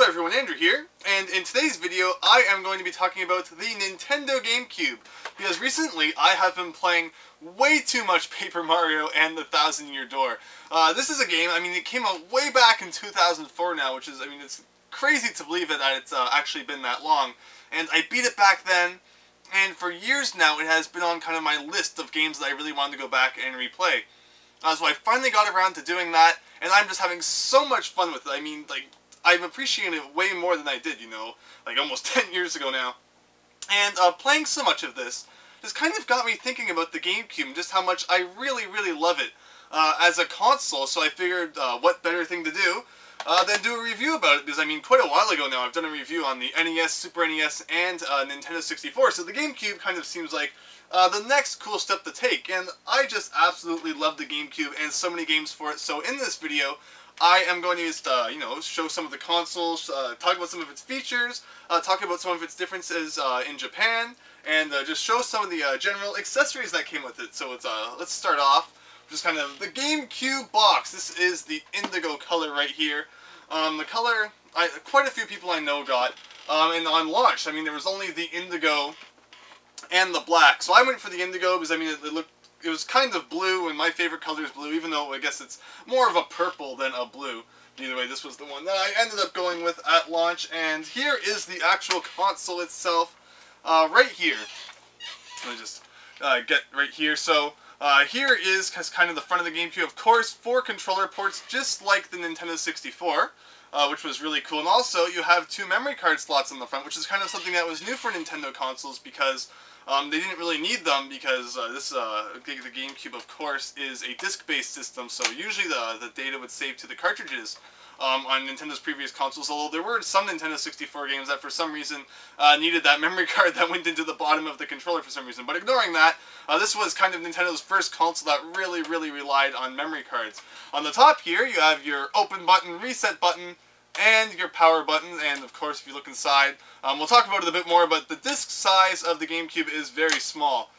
Hello everyone, Andrew here, and in today's video I am going to be talking about the Nintendo GameCube, because recently I have been playing way too much Paper Mario and the Thousand Year Door. This is a game, it came out way back in 2004 now, which is, it's crazy to believe that it's actually been that long, and I beat it back then, and for years now it has been on kind of my list of games that I really wanted to go back and replay. So I finally got around to doing that, and I'm just having so much fun with it. I'm appreciating it way more than I did, almost 10 years ago now. And playing so much of this just kind of got me thinking about the GameCube and just how much I really, really love it as a console. So I figured what better thing to do than do a review about it, because quite a while ago now I've done a review on the NES, Super NES, and Nintendo 64. So the GameCube kind of seems like the next cool step to take, and I just absolutely love the GameCube and so many games for it. So in this video, I am going to just, show some of the consoles, talk about some of its features, talk about some of its differences in Japan, and just show some of the general accessories that came with it. So let's start off just kind of the GameCube box. This is the indigo color right here. The color, quite a few people I know got, and on launch, there was only the indigo and the black. So I went for the indigo because, it was kind of blue, and my favorite color is blue, even though I guess it's more of a purple than a blue. Either way, this was the one that I ended up going with at launch, and here is the actual console itself, right here. Let me just get right here. So here is kind of the front of the GameCube. Of course, 4 controller ports, just like the Nintendo 64. Which was really cool. And also, you have 2 memory card slots on the front, which is kind of something that was new for Nintendo consoles, because they didn't really need them, because the GameCube, of course, is a disc-based system, so usually the data would save to the cartridges on Nintendo's previous consoles, although there were some Nintendo 64 games that for some reason needed that memory card that went into the bottom of the controller for some reason. But ignoring that, this was kind of Nintendo's first console that really, really relied on memory cards. On the top here, you have your open button, reset button, and your power button, and of course if you look inside, we'll talk about it a bit more, but the disc size of the GameCube is very small,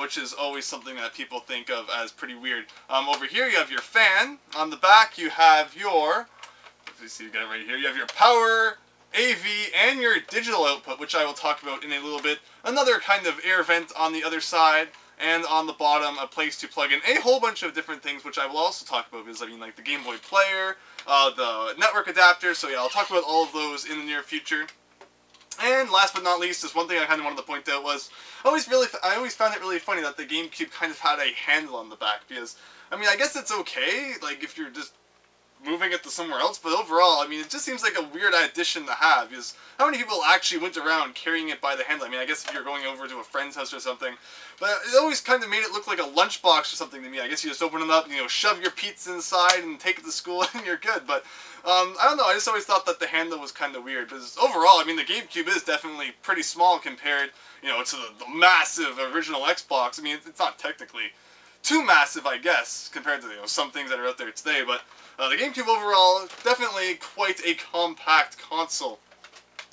which is always something that people think of as pretty weird. Over here you have your fan. On the back you have your, let's see, you got it right here, you have your power, AV, and your digital output, which I will talk about in a little bit. Another kind of air vent on the other side, and on the bottom a place to plug in a whole bunch of different things, which I will also talk about, because like the Gameboy Player, the network adapter, so yeah, I'll talk about all of those in the near future. And last but not least, just one thing I kind of wanted to point out was, I always found it really funny that the GameCube kind of had a handle on the back, because, I guess it's okay, if you're just moving it to somewhere else, but overall, it just seems like a weird addition to have, because how many people actually went around carrying it by the handle? I guess if you're going over to a friend's house or something, but it always kind of made it look like a lunchbox or something to me. I guess you just open it up, shove your pizza inside and take it to school and you're good, but I don't know, I just always thought that the handle was kind of weird, because overall, the GameCube is definitely pretty small compared, to the massive original Xbox. It's not technically too massive, I guess, compared to some things that are out there today, but the GameCube overall, definitely quite a compact console.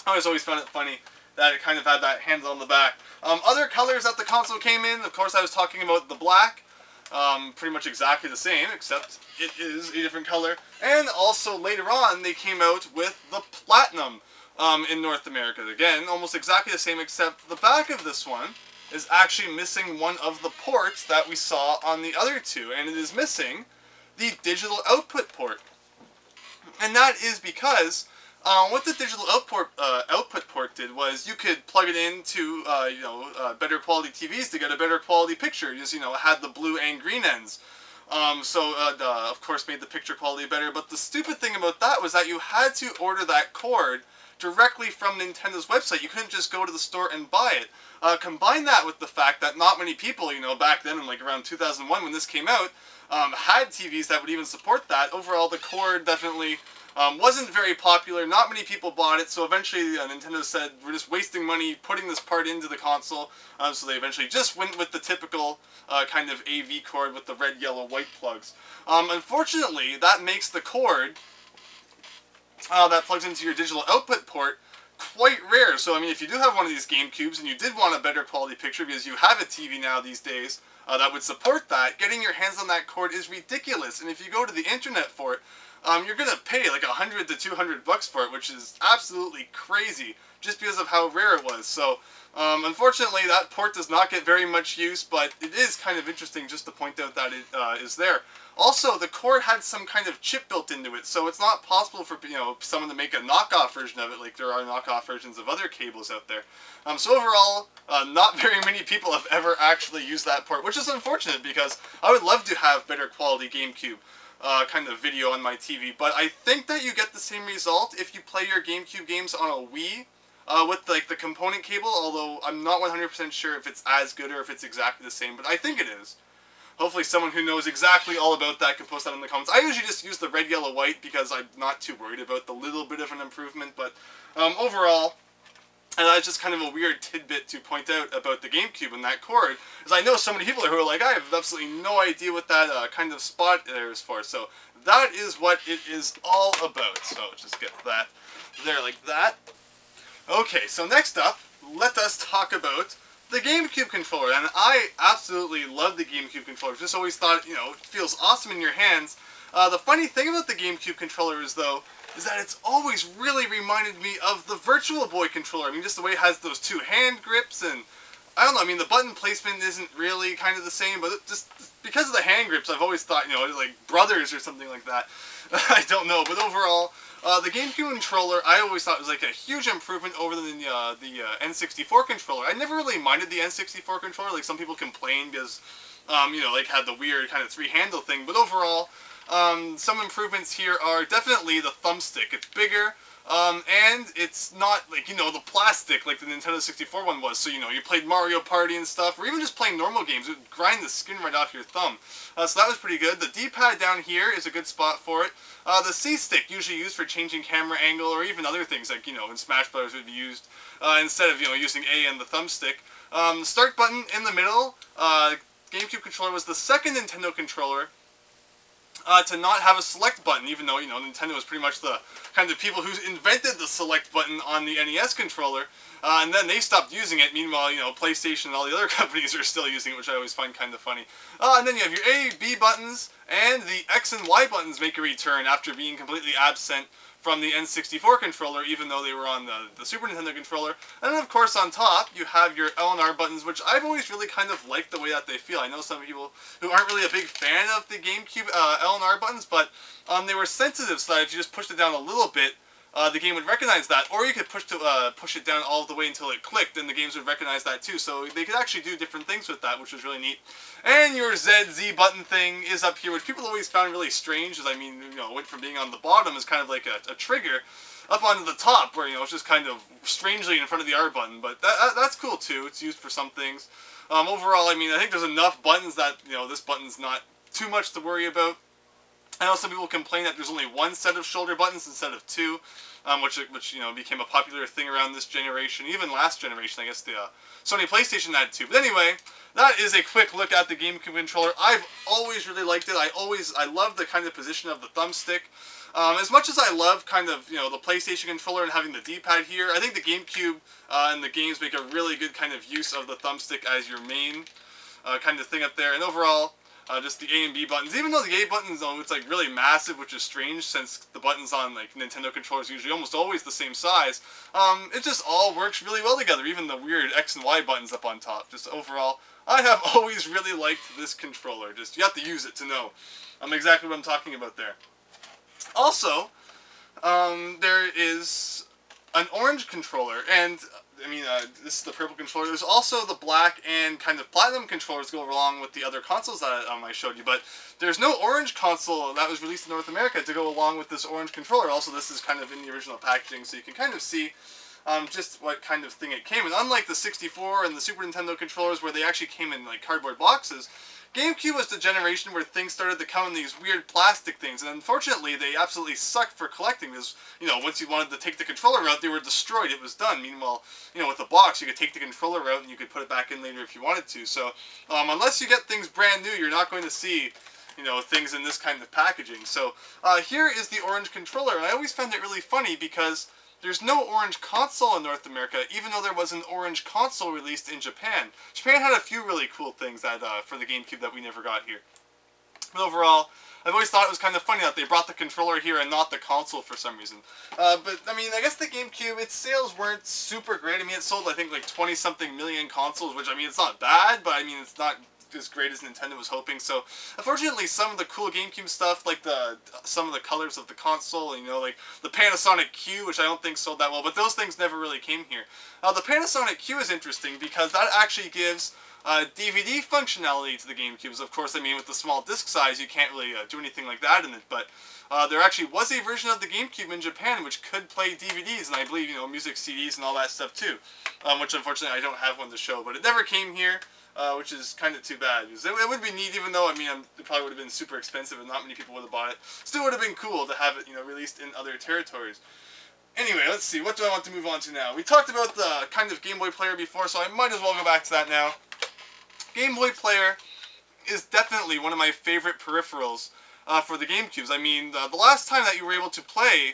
I always found it funny that it kind of had that handle on the back. Other colors that the console came in, of course I was talking about the black, pretty much exactly the same, except it is a different color. And also later on, they came out with the platinum in North America. Again, almost exactly the same, except the back of this one is actually missing one of the ports that we saw on the other two, and it is missing the digital output port. And that is because what the digital output port did was you could plug it into better quality TVs to get a better quality picture. Just it had the blue and green ends, of course made the picture quality better. But the stupid thing about that was that you had to order that cord directly from Nintendo's website. You couldn't just go to the store and buy it. Combine that with the fact that not many people, back then in around 2001 when this came out, had TVs that would even support that. Overall, the cord definitely wasn't very popular. Not many people bought it, so eventually Nintendo said, we're just wasting money putting this part into the console, so they eventually just went with the typical kind of AV cord with the red, yellow, white plugs. Unfortunately, that makes the cord that plugs into your digital output port quite rare. So if you do have one of these GameCubes and you did want a better quality picture, because you have a TV now these days that would support that, getting your hands on that cord is ridiculous. And if you go to the internet for it, you're gonna pay like 100 to 200 bucks for it, which is absolutely crazy, just because of how rare it was. So, unfortunately, that port does not get very much use, but it is kind of interesting just to point out that it is there. Also, the cord had some kind of chip built into it, so it's not possible for someone to make a knockoff version of it, like there are knockoff versions of other cables out there. So overall, not very many people have ever actually used that port, which is unfortunate because I would love to have better quality GameCube kind of video on my TV. But I think that you get the same result if you play your GameCube games on a Wii with like the component cable. Although I'm not 100% sure if it's as good or if it's exactly the same, but I think it is. Hopefully someone who knows exactly all about that can post that in the comments. I usually just use the red, yellow, white because I'm not too worried about the little bit of an improvement. But overall, and that's just kind of a weird tidbit to point out about the GameCube and that cord, is I know so many people who are like, I have absolutely no idea what that kind of spot there is for. So that is what it is all about. So just get that there like that. Okay, so next up, let us talk about the GameCube controller. And I absolutely love the GameCube controller. Just always thought, it feels awesome in your hands. The funny thing about the GameCube controller is that it's always really reminded me of the Virtual Boy controller. I mean, just the way it has those two hand grips, and I don't know, I mean, the button placement isn't really kind of the same, but just because of the hand grips, I've always thought, like brothers or something like that. I don't know, but overall, the GameCube controller, I always thought was like a huge improvement over the N64 controller. I never really minded the N64 controller, like some people complain because, like had the weird kind of three-handle thing, but overall, some improvements here are definitely the thumbstick. It's bigger, and it's not like, the plastic like the Nintendo 64 one was. So, you played Mario Party and stuff, or even just playing normal games, it would grind the skin right off your thumb. So that was pretty good. The D-pad down here is a good spot for it. The C-stick, usually used for changing camera angle, or even other things like, in Smash Brothers would be used, instead of, using A and the thumbstick. Start button in the middle. GameCube controller was the second Nintendo controller to not have a select button, even though, Nintendo was pretty much the kind of people who invented the select button on the NES controller, and then they stopped using it. Meanwhile, PlayStation and all the other companies are still using it, which I always find kind of funny. And then you have your A, B buttons, and the X and Y buttons make a return after being completely absent from the N64 controller, even though they were on the Super Nintendo controller. And then, of course, on top, you have your L and R buttons, which I've always really kind of liked the way that they feel. I know some people who aren't really a big fan of the GameCube L and R buttons, but they were sensitive, so that if you just pushed it down a little bit, the game would recognize that. Or you could push it down all the way until it clicked, and the games would recognize that too. So they could actually do different things with that, which was really neat. And your Z button thing is up here, which people always found really strange, as I mean, it went from being on the bottom as kind of like a trigger, up onto the top, where, it's just kind of strangely in front of the R button. But that's cool too. It's used for some things. Overall, I mean, I think there's enough buttons that, this button's not too much to worry about. I know some people complain that there's only one set of shoulder buttons instead of two, which became a popular thing around this generation, even last generation. I guess the Sony PlayStation had two. But anyway, that is a quick look at the GameCube controller. I've always really liked it. I love the kind of position of the thumbstick. As much as I love kind of, the PlayStation controller and having the D-pad here, I think the GameCube and the games make a really good kind of use of the thumbstick as your main kind of thing up there. And overall, just the A and B buttons. Even though the A buttons, it's like really massive, which is strange since the buttons on like Nintendo controllers are usually almost always the same size. It just all works really well together. Even the weird X and Y buttons up on top. Just overall, I have always really liked this controller. Just you have to use it to know exactly what I'm talking about there. Also, there is an orange controller, and I mean, this is the purple controller. There's also the black and kind of platinum controllers go along with the other consoles that I showed you, but there's no orange console that was released in North America to go along with this orange controller. Also, this is kind of in the original packaging, so you can kind of see just what kind of thing it came in. Unlike the 64 and the Super Nintendo controllers, where they actually came in like cardboard boxes, GameCube was the generation where things started to come in these weird plastic things, and unfortunately they absolutely sucked for collecting, because, once you wanted to take the controller out, they were destroyed, it was done. Meanwhile, with the box, you could take the controller out and you could put it back in later if you wanted to. So, unless you get things brand new, you're not going to see, things in this kind of packaging. So, here is the orange controller, and I always found it really funny because there's no orange console in North America, even though there was an orange console released in Japan. Japan had a few really cool things that for the GameCube that we never got here. But overall, I've always thought it was kind of funny that they brought the controller here and not the console for some reason. But, I mean, I guess the GameCube, its sales weren't super great. I mean, it sold, I think, like 20-something million consoles, which, I mean, it's not bad, but, I mean, it's not as great as Nintendo was hoping. So, unfortunately, some of the cool GameCube stuff, like some of the colors of the console, you know, like the Panasonic Q, which I don't think sold that well, but those things never really came here. The Panasonic Q is interesting because that actually gives DVD functionality to the GameCubes. Of course, I mean, with the small disc size, you can't really do anything like that in it, but there actually was a version of the GameCube in Japan which could play DVDs, and I believe, you know, music CDs and all that stuff too, which unfortunately I don't have one to show, but it never came here. Which is kind of too bad, because it would be neat, even though, I mean, it probably would have been super expensive and not many people would have bought it. Still would have been cool to have it, you know, released in other territories. Anyway, let's see, what do I want to move on to now? We talked about the kind of Game Boy Player before, so I might as well go back to that now. Game Boy Player is definitely one of my favorite peripherals for the GameCubes. I mean, the last time that you were able to play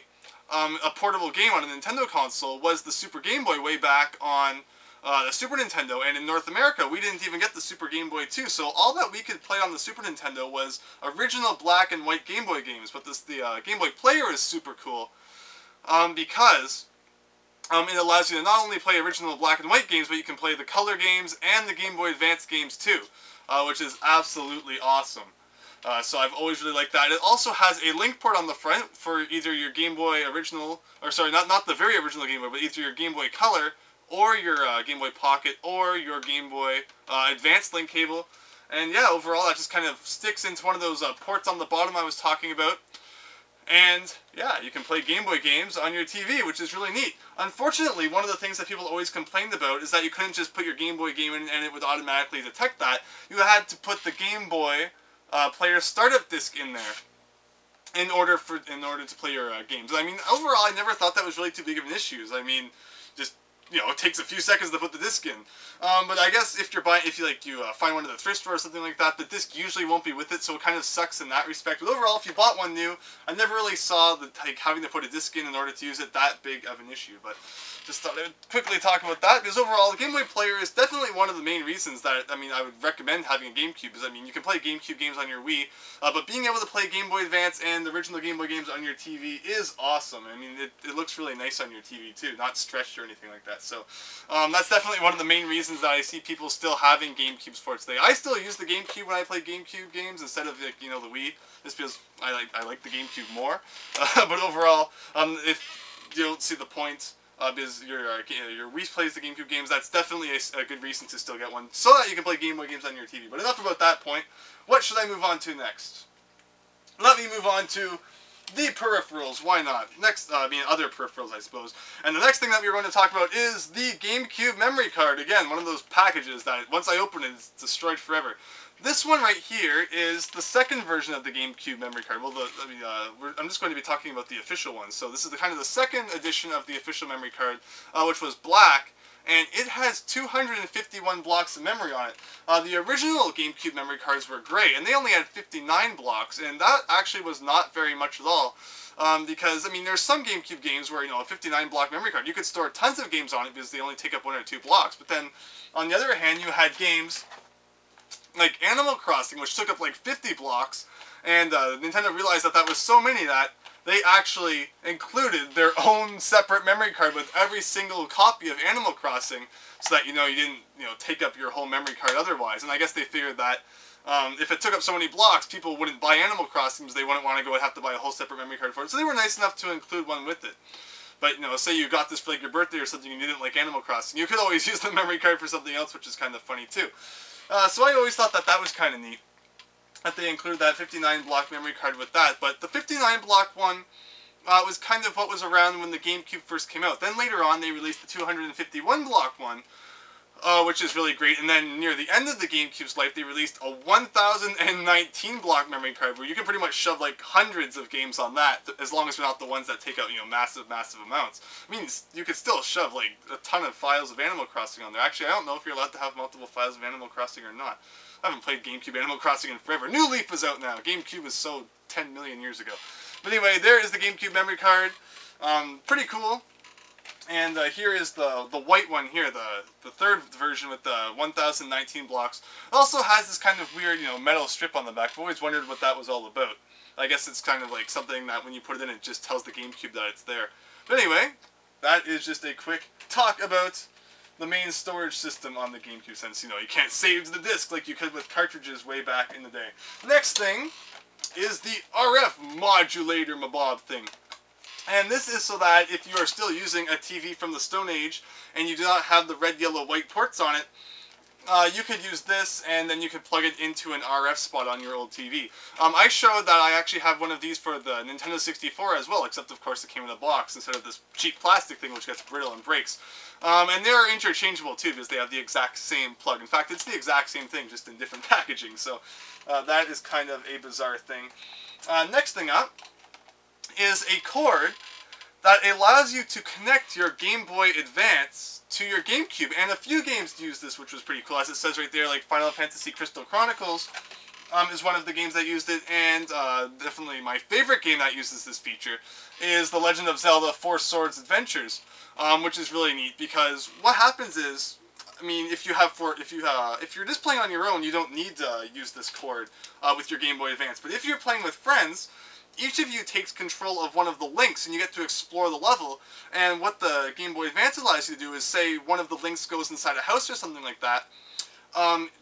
a portable game on a Nintendo console was the Super Game Boy way back on the Super Nintendo, and in North America, we didn't even get the Super Game Boy 2, so all that we could play on the Super Nintendo was original black and white Game Boy games, but the Game Boy Player is super cool, because it allows you to not only play original black and white games, but you can play the color games and the Game Boy Advance games too, which is absolutely awesome. So I've always really liked that. It also has a link port on the front for either your Game Boy original, or sorry, not the very original Game Boy, but either your Game Boy Color, or your Game Boy Pocket, or your Game Boy Advanced link cable. And yeah, overall that just kind of sticks into one of those ports on the bottom I was talking about. And yeah, you can play Game Boy games on your TV, which is really neat. Unfortunately, one of the things that people always complained about is that you couldn't just put your Game Boy game in and it would automatically detect that. You had to put the Game Boy Player startup disc in there in order to play your games. I mean, overall, I never thought that was really too big of an issue. I mean, just, you know, it takes a few seconds to put the disc in. But I guess if you find one at the thrift store or something like that, the disc usually won't be with it, so it kind of sucks in that respect. But overall, if you bought one new, I never really saw having to put a disc in order to use it that big of an issue. But just thought I would quickly talk about that, because overall, the Game Boy Player is definitely one of the main reasons that, I mean, I would recommend having a GameCube, because, I mean, you can play GameCube games on your Wii, but being able to play Game Boy Advance and the original Game Boy games on your TV is awesome. I mean, it looks really nice on your TV, too, not stretched or anything like that. So, that's definitely one of the main reasons that I see people still having GameCubes for today. I still use the GameCube when I play GameCube games instead of, like, you know, the Wii, just because I like the GameCube more. But overall, if you don't see the point, because your Wii plays the GameCube games, that's definitely a good reason to still get one, so that you can play Game Boy games on your TV. But enough about that point. What should I move on to next? Let me move on to the peripherals. Why not? Next, I mean, other peripherals, I suppose. And the next thing that we're going to talk about is the GameCube memory card. Again, one of those packages that once I open it, it's destroyed forever. This one right here is the second version of the GameCube memory card. Well, I'm just going to be talking about the official one. So this is kind of the second edition of the official memory card, which was black, and it has 251 blocks of memory on it. The original GameCube memory cards were gray, and they only had 59 blocks, and that actually was not very much at all. Because, I mean, there's some GameCube games where, you know, a 59 block memory card, you could store tons of games on it because they only take up 1 or 2 blocks. But then, on the other hand, you had games like Animal Crossing, which took up like 50 blocks, and Nintendo realized that that was so many that they actually included their own separate memory card with every single copy of Animal Crossing, so that, you know, you didn't, you know, take up your whole memory card otherwise. And I guess they figured that if it took up so many blocks, people wouldn't buy Animal Crossing because they wouldn't want to go and have to buy a whole separate memory card for it. So they were nice enough to include one with it. But, you know, say you got this for like your birthday or something and you didn't like Animal Crossing, you could always use the memory card for something else, which is kind of funny too. So I always thought that that was kind of neat, that they included that 59 block memory card with that. But the 59 block one was kind of what was around when the GameCube first came out. Then later on they released the 251 block one, which is really great. And then near the end of the GameCube's life, they released a 1019 block memory card, where you can pretty much shove like hundreds of games on that, as long as they're not the ones that take out, you know, massive amounts. I mean, you could still shove like a ton of files of Animal Crossing on there. Actually, I don't know if you're allowed to have multiple files of Animal Crossing or not. I haven't played GameCube Animal Crossing in forever. New Leaf is out now. GameCube was sold 10 million years ago. But anyway, there is the GameCube memory card. Pretty cool. And here is the white one here, the third version with the 1019 blocks. It also has this kind of weird, you know, metal strip on the back. I've always wondered what that was all about. I guess it's kind of like something that when you put it in, it just tells the GameCube that it's there. But anyway, that is just a quick talk about the main storage system on the GameCube, since, you know, you can't save to the disc like you could with cartridges way back in the day. Next thing is the RF modulator mabob thing. And this is so that if you are still using a TV from the Stone Age and you do not have the red, yellow, white ports on it, you could use this, and then you could plug it into an RF spot on your old TV. I showed that I actually have one of these for the Nintendo 64 as well, except of course it came in a box instead of this cheap plastic thing which gets brittle and breaks. And they're interchangeable too, because they have the exact same plug. In fact, it's the exact same thing, just in different packaging, so that is kind of a bizarre thing. Next thing up is a cord that allows you to connect your Game Boy Advance to your GameCube, and a few games use this, which was pretty cool. As it says right there, like Final Fantasy Crystal Chronicles is one of the games that used it, and definitely my favorite game that uses this feature is The Legend of Zelda Four Swords Adventures, which is really neat, because what happens is, I mean, if you're just playing on your own, you don't need to use this cord with your Game Boy Advance. But if you're playing with friends, each of you takes control of one of the links, and you get to explore the level. And what the Game Boy Advance allows you to do is, say one of the links goes inside a house or something like that,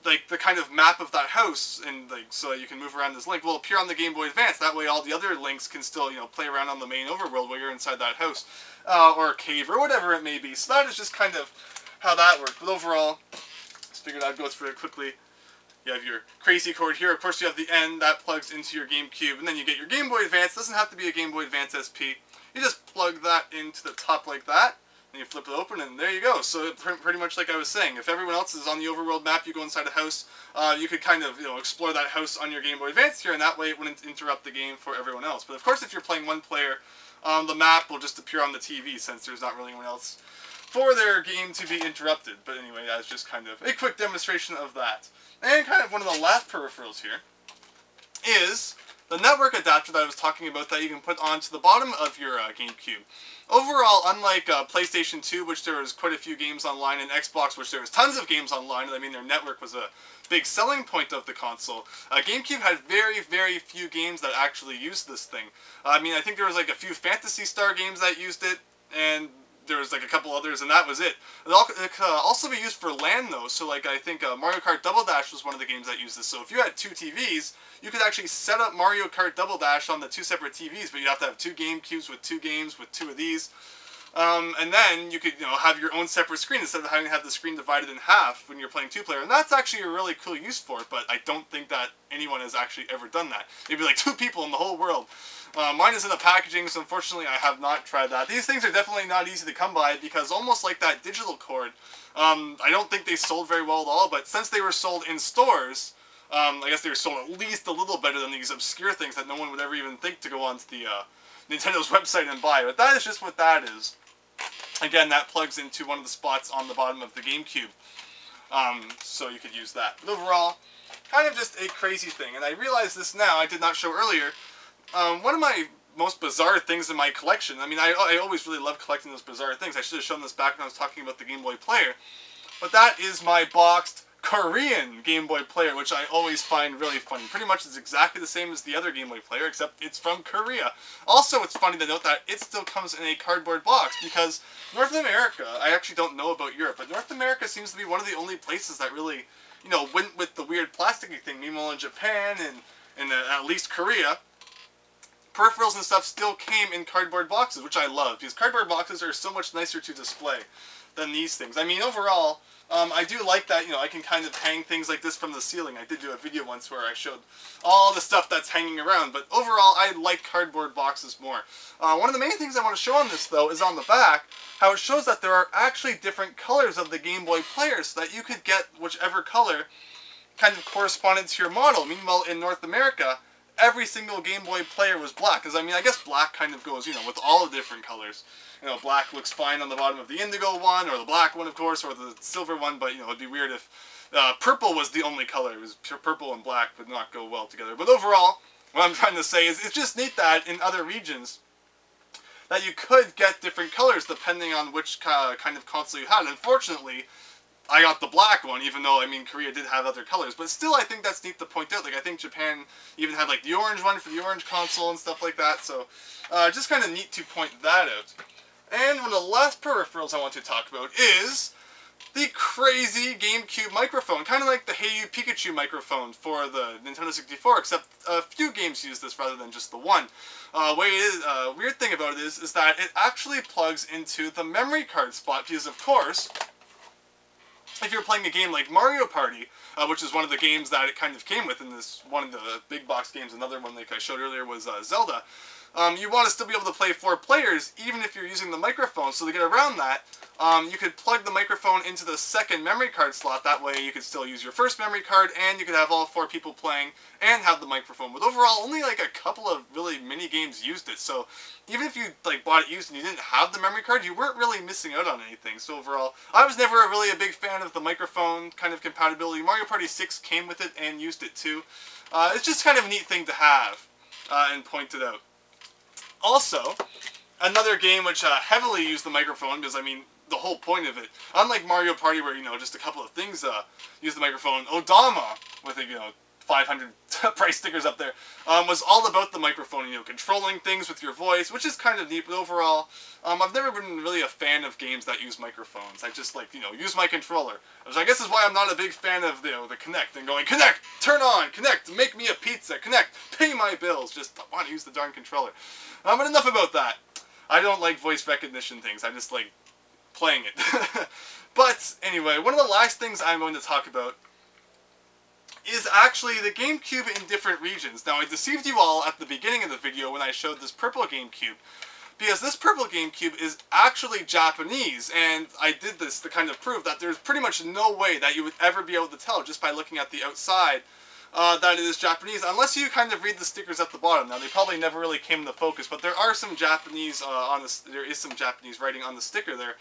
like the kind of map of that house, and like so that you can move around this link, will appear on the Game Boy Advance. That way all the other links can still, you know, play around on the main overworld while you're inside that house, or cave, or whatever it may be. So that is just kind of how that works. But overall, just figured I'd go through it quickly. You have your crazy cord here. Of course, you have the end that plugs into your GameCube, and then you get your Game Boy Advance. It doesn't have to be a Game Boy Advance SP. You just plug that into the top like that, and you flip it open, and there you go. So pretty much like I was saying, if everyone else is on the overworld map, you go inside a house, you could kind of, you know, explore that house on your Game Boy Advance here, and that way it wouldn't interrupt the game for everyone else. But of course, if you're playing one player, the map will just appear on the TV, since there's not really anyone else for their game to be interrupted. But anyway, that's just kind of a quick demonstration of that. And kind of one of the last peripherals here is the network adapter that I was talking about that you can put onto the bottom of your GameCube. Overall, unlike PlayStation 2, which there was quite a few games online, and Xbox, which there was tons of games online, and I mean their network was a big selling point of the console, GameCube had very, very few games that actually used this thing. I mean, I think there was like a few Phantasy Star games that used it, and there was like a couple others, and that was it. It could also be used for LAN though, so like I think Mario Kart Double Dash was one of the games that used this. So if you had two TVs, you could actually set up Mario Kart Double Dash on the two separate TVs, but you'd have to have two GameCubes with two games with two of these. And then you could, you know, have your own separate screen instead of having to have the screen divided in half when you're playing two-player. And that's actually a really cool use for it, but I don't think that anyone has actually ever done that. Maybe like two people in the whole world. Mine is in the packaging, so unfortunately I have not tried that. These things are definitely not easy to come by, because almost like that digital cord, I don't think they sold very well at all, but since they were sold in stores, I guess they were sold at least a little better than these obscure things that no one would ever even think to go onto the Nintendo's website and buy. But that is just what that is. Again, that plugs into one of the spots on the bottom of the GameCube, so you could use that. But overall, kind of just a crazy thing. And I realize this now, I did not show earlier. One of my most bizarre things in my collection, I mean, I always really love collecting those bizarre things. I should have shown this back when I was talking about the Game Boy Player. But that is my boxed Korean Game Boy Player, which I always find really funny. Pretty much it's exactly the same as the other Game Boy Player, except it's from Korea. Also, it's funny to note that it still comes in a cardboard box, because North America, I actually don't know about Europe, but North America seems to be one of the only places that really, you know, went with the weird plasticky thing. Meanwhile, in Japan and at least Korea, peripherals and stuff still came in cardboard boxes, which I love, because cardboard boxes are so much nicer to display than these things. I mean, overall, I do like that, you know, I can kind of hang things like this from the ceiling. I did do a video once where I showed all the stuff that's hanging around, but overall, I like cardboard boxes more. One of the main things I want to show on this, though, is on the back, how it shows that there are actually different colors of the Game Boy Player, so that you could get whichever color kind of corresponded to your model. Meanwhile, in North America, every single Game Boy Player was black, because I mean, I guess black kind of goes, you know, with all the different colors. You know, black looks fine on the bottom of the indigo one, or the black one, of course, or the silver one, but, you know, it'd be weird if purple was the only color. It was purple and black would not go well together. But overall, what I'm trying to say is it's just neat that in other regions that you could get different colors depending on which kind of console you had. Unfortunately, I got the black one, even though, I mean, Korea did have other colors. But still, I think that's neat to point out. Like, I think Japan even had, like, the orange one for the orange console and stuff like that. So, just kind of neat to point that out. And one of the last peripherals I want to talk about is the crazy GameCube microphone. Kind of like the Hey You Pikachu microphone for the Nintendo 64, except a few games use this rather than just the one. Weird thing about it is that it actually plugs into the memory card slot, because of course, if you're playing a game like Mario Party, which is one of the games that it kind of came with in this one of the big box games, another one like I showed earlier was Zelda, you want to still be able to play 4 players, even if you're using the microphone. So to get around that, you could plug the microphone into the second memory card slot. That way you could still use your first memory card, and you could have all 4 people playing and have the microphone. But overall, only like a couple of really mini games used it. So even if you like bought it used and you didn't have the memory card, you weren't really missing out on anything. So overall, I was never really a big fan of the microphone kind of compatibility. Mario Party 6 came with it and used it too. It's just kind of a neat thing to have and pointed out. Also, another game which heavily used the microphone, because, I mean, the whole point of it, unlike Mario Party where, you know, just a couple of things use the microphone, Odama, with, you know, 500 price stickers up there, was all about the microphone, you know, controlling things with your voice, which is kind of neat, but overall, I've never been really a fan of games that use microphones. I just, like, you know, use my controller. Which I guess is why I'm not a big fan of, you know, the Kinect, and going, Kinect, turn on, Kinect, make me a pizza, Kinect, pay my bills, just want to use the darn controller. But enough about that. I don't like voice recognition things, I just like playing it. But, anyway, one of the last things I'm going to talk about is actually the GameCube in different regions. Now, I deceived you all at the beginning of the video when I showed this purple GameCube, because this purple GameCube is actually Japanese, and I did this to kind of prove that there's pretty much no way that you would ever be able to tell just by looking at the outside that it is Japanese, unless you kind of read the stickers at the bottom. Now, they probably never really came into focus, but there are some Japanese there is some Japanese writing on the sticker there.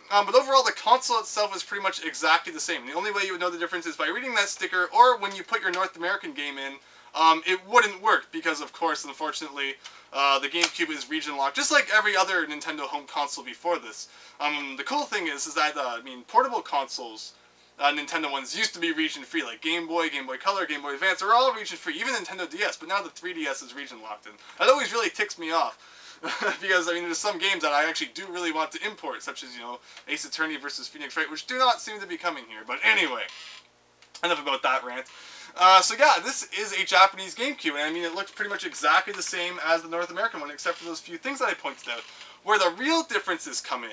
But overall, the console itself is pretty much exactly the same. The only way you would know the difference is by reading that sticker, or when you put your North American game in, it wouldn't work, because of course, unfortunately, the GameCube is region locked, just like every other Nintendo home console before this. The cool thing is that, I mean, portable consoles, Nintendo ones used to be region-free, like Game Boy, Game Boy Color, Game Boy Advance, are all region-free, even Nintendo DS, but now the 3DS is region-locked, and that always really ticks me off. Because, I mean, there's some games that I actually do really want to import, such as, you know, Ace Attorney versus Phoenix Wright, which do not seem to be coming here. But anyway, enough about that rant. So yeah, this is a Japanese GameCube, and I mean, it looks pretty much exactly the same as the North American one, except for those few things that I pointed out. Where the real differences come in,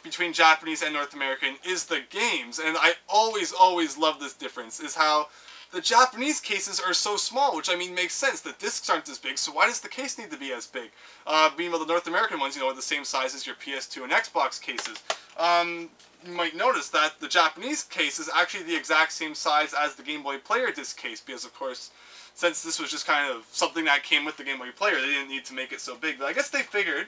between Japanese and North American, is the games. And I always love this difference, is how the Japanese cases are so small, which, I mean, makes sense. The discs aren't as big, so why does the case need to be as big? Meanwhile, the North American ones, you know, are the same size as your PS2 and Xbox cases. You might notice that the Japanese case is actually the exact same size as the Game Boy Player disc case, because, of course, since this was just kind of something that came with the Game Boy Player, they didn't need to make it so big. But I guess they figured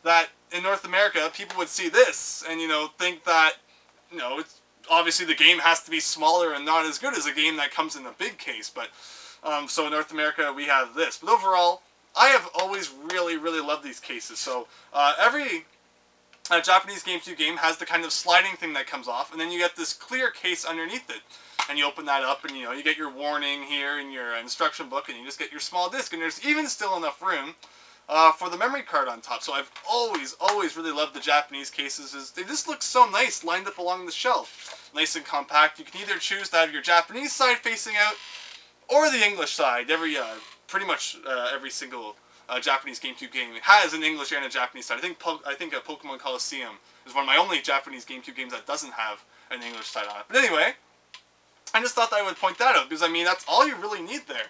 that in North America, people would see this and, you know, think that, you know, it's obviously the game has to be smaller and not as good as a game that comes in a big case, but so in North America we have this. But overall, I have always really loved these cases. So every Japanese GameCube game has the kind of sliding thing that comes off, and then you get this clear case underneath it, and you open that up, and you know, you get your warning here in your instruction book, and you just get your small disc, and there's even still enough room for the memory card on top. So I've always really loved the Japanese cases. They just look so nice lined up along the shelf. Nice and compact. You can either choose to have your Japanese side facing out, or the English side. Pretty much every single Japanese GameCube game has an English and a Japanese side. I think Pokemon Coliseum is one of my only Japanese GameCube games that doesn't have an English side on it. But anyway, I just thought that I would point that out, because I mean, that's all you really need there.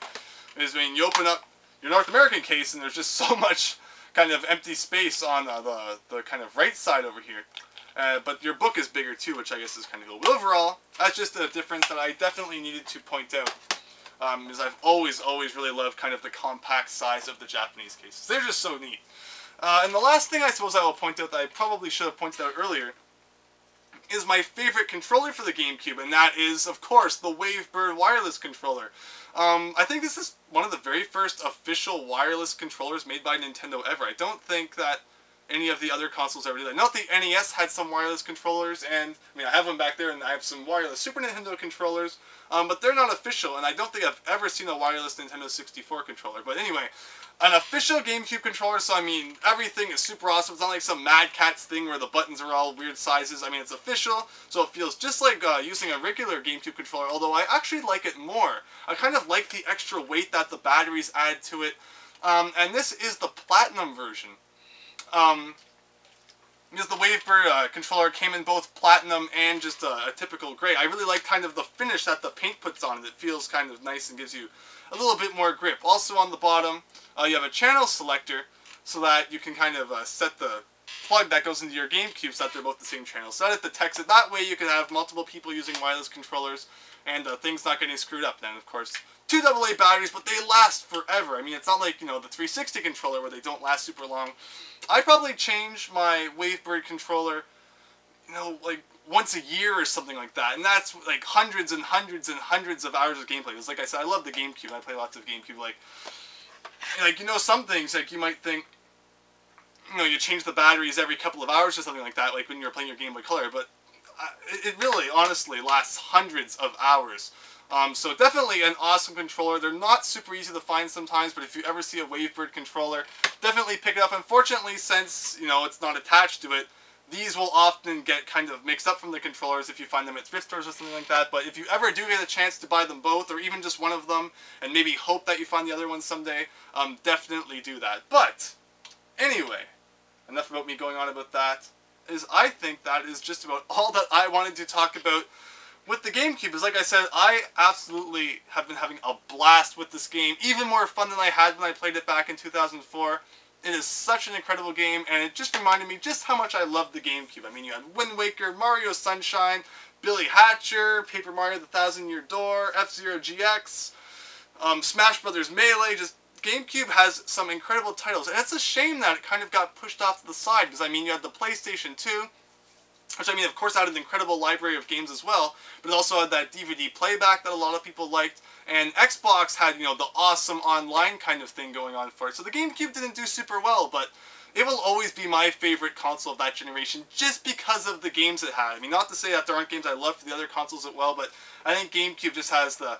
Is, I mean, you open up your North American case, and there's just so much kind of empty space on the kind of right side over here. But your book is bigger too, which I guess is kind of cool. But overall, that's just a difference that I definitely needed to point out. Because I've always really loved kind of the compact size of the Japanese cases. They're just so neat. And the last thing I suppose I will point out that I probably should have pointed out earlier is my favorite controller for the GameCube, and that is, of course, the Wavebird wireless controller. I think this is one of the very first official wireless controllers made by Nintendo ever. I don't think that any of the other consoles ever did. I know the NES had some wireless controllers, and I mean I have one back there, and I have some wireless Super Nintendo controllers, but they're not official, and I don't think I've ever seen a wireless Nintendo 64 controller. But anyway, an official GameCube controller, so I mean everything is super awesome. It's not like some Mad Catz thing where the buttons are all weird sizes. I mean it's official, so it feels just like using a regular GameCube controller, although I actually like it more. I kind of like the extra weight that the batteries add to it, and this is the Platinum version. Because the Wavebird controller came in both Platinum and just a typical gray. I really like kind of the finish that the paint puts on it. It feels kind of nice and gives you a little bit more grip. Also on the bottom, you have a channel selector so that you can kind of set the plug that goes into your GameCube so that they're both the same channel. Set it to text it. That way you can have multiple people using wireless controllers and things not getting screwed up. Then, of course, 2 AA batteries, but they last forever. I mean, it's not like, you know, the 360 controller where they don't last super long. I probably change my Wavebird controller, you know, like once a year or something like that, and that's like hundreds and hundreds and hundreds of hours of gameplay. Because, like I said, I love the GameCube. I play lots of GameCube. Like you know, some things like you might think, you know, you change the batteries every couple of hours or something like that, like when you're playing your Game Boy Color, but it really, honestly, lasts hundreds of hours. So definitely an awesome controller. They're not super easy to find sometimes, but if you ever see a Wavebird controller, definitely pick it up. Unfortunately, since, you know, it's not attached to it, these will often get kind of mixed up from the controllers if you find them at thrift stores or something like that. But if you ever do get a chance to buy them both, or even just one of them, and maybe hope that you find the other one someday, definitely do that. But anyway, enough about me going on about that. I think that is just about all that I wanted to talk about with the GameCube. Is like I said, I absolutely have been having a blast with this game. Even more fun than I had when I played it back in 2004. It is such an incredible game, and it just reminded me just how much I love the GameCube. I mean, you had Wind Waker, Mario Sunshine, Billy Hatcher, Paper Mario the Thousand-Year Door, F-Zero GX, Smash Brothers Melee. Just GameCube has some incredible titles, and it's a shame that it kind of got pushed off to the side, because I mean, you had the PlayStation 2, which I mean, of course, had an incredible library of games as well, but it also had that DVD playback that a lot of people liked, and Xbox had, you know, the awesome online kind of thing going on for it. So the GameCube didn't do super well, but it will always be my favorite console of that generation just because of the games it had. I mean, not to say that there aren't games I love for the other consoles as well, but I think GameCube just has the,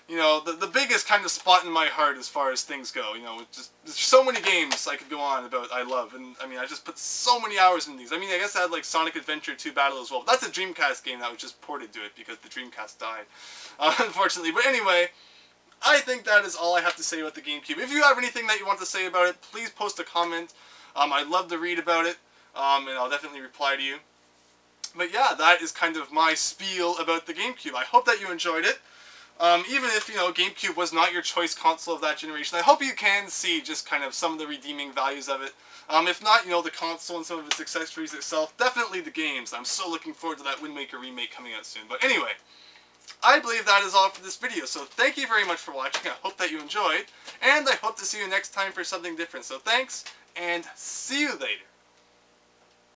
you know, the biggest kind of spot in my heart as far as things go. You know, just there's so many games I could go on about I love, and I mean, I just put so many hours in these. I mean, I guess I had like Sonic Adventure 2 Battle as well. But that's a Dreamcast game that was just ported to it because the Dreamcast died, unfortunately. But anyway, I think that is all I have to say about the GameCube. If you have anything that you want to say about it, please post a comment. I'd love to read about it, and I'll definitely reply to you. But yeah, that is kind of my spiel about the GameCube. I hope that you enjoyed it. Even if, you know, GameCube was not your choice console of that generation, I hope you can see just kind of some of the redeeming values of it. If not, you know, the console and some of its accessories itself, definitely the games. I'm so looking forward to that Wind Waker remake coming out soon. But anyway, I believe that is all for this video, so thank you very much for watching. I hope that you enjoyed, and I hope to see you next time for something different. So thanks, and see you later.